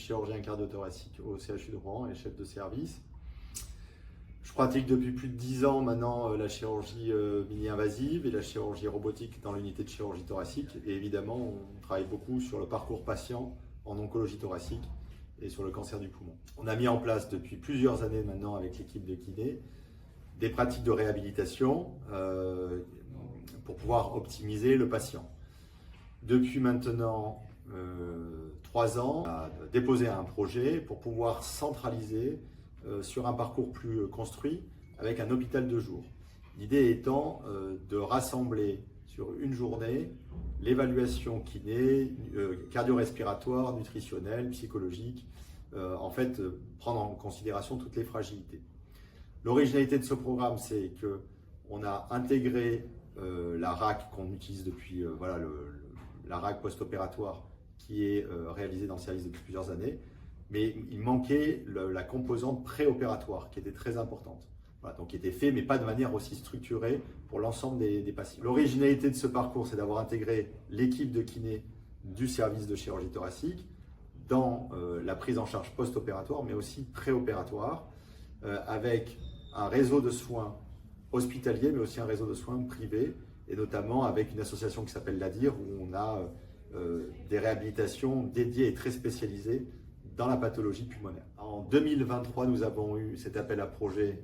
chirurgien cardio-thoracique au CHU de Rouen et chef de service. Je pratique depuis plus de 10 ans maintenant la chirurgie mini-invasive et la chirurgie robotique dans l'unité de chirurgie thoracique. Et évidemment, on travaille beaucoup sur le parcours patient en oncologie thoracique et sur le cancer du poumon. On a mis en place depuis plusieurs années maintenant avec l'équipe de kiné des pratiques de réhabilitation pour pouvoir optimiser le patient. Depuis maintenant 3 ans, on a déposé un projet pour pouvoir centraliser sur un parcours plus construit avec un hôpital de jour. L'idée étant de rassembler sur une journée l'évaluation kiné, cardio-respiratoire, nutritionnelle, psychologique, en fait prendre en considération toutes les fragilités. L'originalité de ce programme, c'est qu'on a intégré la RAC qu'on utilise depuis la RAC post-opératoire qui est réalisée dans le service depuis plusieurs années, mais il manquait la composante préopératoire qui était très importante. Voilà, donc qui était fait, mais pas de manière aussi structurée pour l'ensemble des patients. L'originalité de ce parcours, c'est d'avoir intégré l'équipe de kiné du service de chirurgie thoracique dans la prise en charge post-opératoire, mais aussi préopératoire, avec un réseau de soins hospitalier, mais aussi un réseau de soins privés, et notamment avec une association qui s'appelle l'ADIR, où on a des réhabilitations dédiées et très spécialisées dans la pathologie pulmonaire. En 2023, nous avons eu cet appel à projet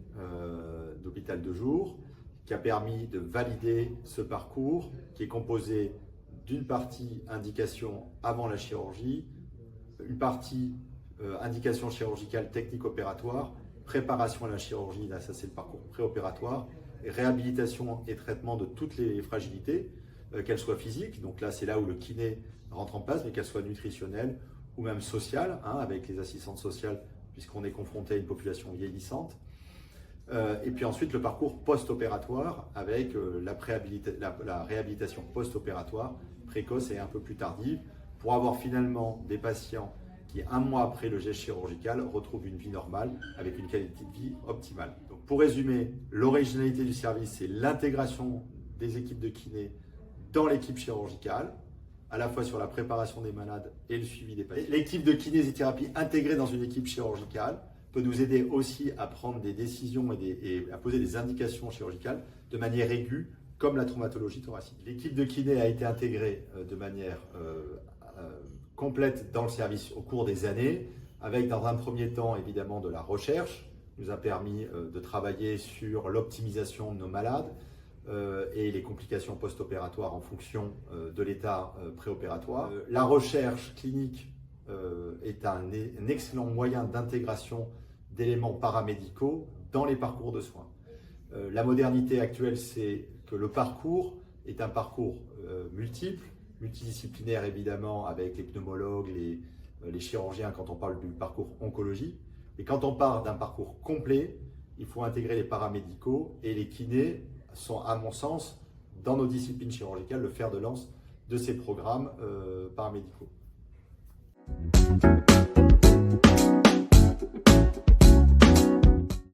d'hôpital de jour qui a permis de valider ce parcours qui est composé d'une partie indication avant la chirurgie, une partie indication chirurgicale technique opératoire, préparation à la chirurgie, là ça c'est le parcours préopératoire, et réhabilitation et traitement de toutes les fragilités, qu'elles soient physiques, donc là c'est là où le kiné rentre en place, mais qu'elles soient nutritionnelles ou même sociales, avec les assistantes sociales, puisqu'on est confronté à une population vieillissante. Et puis ensuite le parcours post-opératoire avec la réhabilitation post-opératoire précoce et un peu plus tardive, pour avoir finalement des patients qui, 1 mois après le geste chirurgical, retrouvent une vie normale avec une qualité de vie optimale. Donc, pour résumer, l'originalité du service, c'est l'intégration des équipes de kiné dans l'équipe chirurgicale, à la fois sur la préparation des malades et le suivi des patients. L'équipe de kinésithérapie intégrée dans une équipe chirurgicale peut nous aider aussi à prendre des décisions et à poser des indications chirurgicales de manière aiguë, comme la traumatologie thoracique. L'équipe de kiné a été intégrée de manière complète dans le service au cours des années, avec dans un premier temps évidemment de la recherche, qui nous a permis de travailler sur l'optimisation de nos malades et les complications post-opératoires en fonction de l'état préopératoire. La recherche clinique est un excellent moyen d'intégration d'éléments paramédicaux dans les parcours de soins. La modernité actuelle, c'est que le parcours est un parcours multidisciplinaire évidemment, avec les pneumologues, les chirurgiens quand on parle du parcours oncologie. Et quand on parle d'un parcours complet, il faut intégrer les paramédicaux, et les kinés sont, à mon sens, dans nos disciplines chirurgicales, le fer de lance de ces programmes paramédicaux.